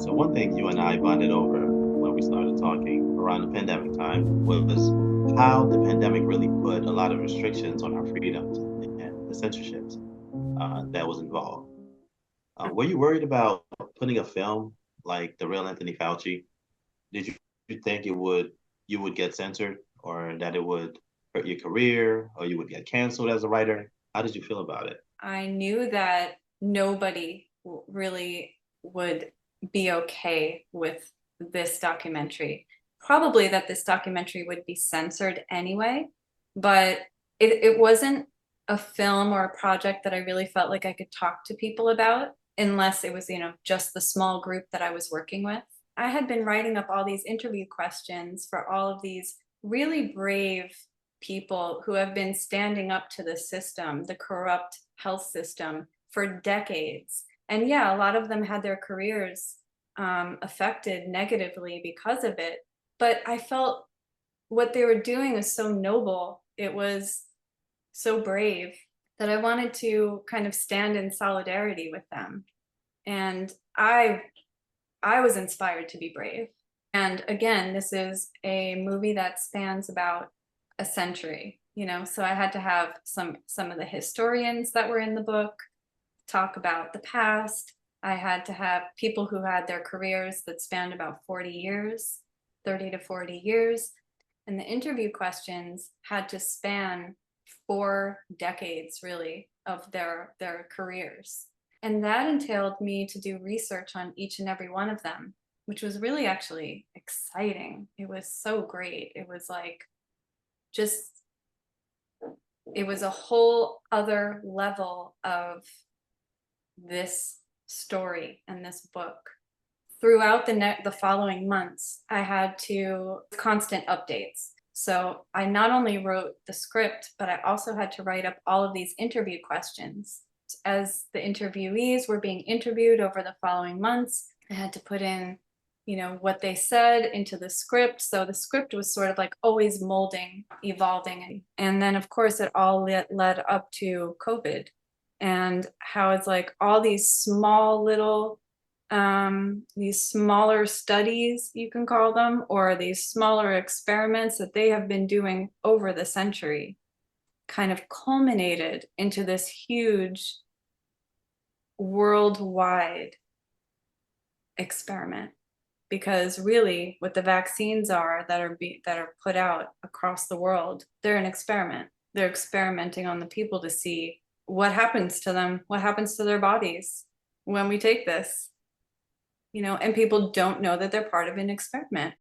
So one thing you and I bonded over when we started talking around the pandemic time was how the pandemic really put a lot of restrictions on our freedoms and the censorships that was involved. Were you worried about putting a film like The Real Anthony Fauci? Did you think you would get censored or that it would hurt your career or you would get canceled as a writer? How did you feel about it? I knew that nobody really would be okay with this documentary. Probably that this documentary would be censored anyway, but it wasn't a film or a project that I really felt like I could talk to people about unless it was, just the small group that I was working with. I had been writing up all these interview questions for all of these really brave people who have been standing up to the system, the corrupt health system, for decades. And yeah, a lot of them had their careers affected negatively because of it. But I felt what they were doing was so noble. It was so brave that I wanted to kind of stand in solidarity with them. And I was inspired to be brave. And again, this is a movie that spans about a century, so I had to have some of the historians that were in the book talk about the past. I had to have people who had their careers that spanned about 40 years, 30 to 40 years. And the interview questions had to span 4 decades really of their careers. And that entailed me to do research on each and every one of them, which was really actually exciting. It was so great. It was like just it was a whole other level of this story and this book. Throughout the following months, I had to constant updates. So I not only wrote the script, but I also had to write up all of these interview questions. As the interviewees were being interviewed over the following months, I had to put in, what they said into the script. So the script was sort of like always molding, evolving. And then, of course, it all led up to COVID and how it's like all these small little these smaller studies, you can call them, or these smaller experiments that they have been doing over the century, kind of culminated into this huge worldwide experiment. Because really, what the vaccines are that are put out across the world, they're an experiment. They're experimenting on the people to see what happens to them, what happens to their bodies when we take this. And people don't know that they're part of an experiment.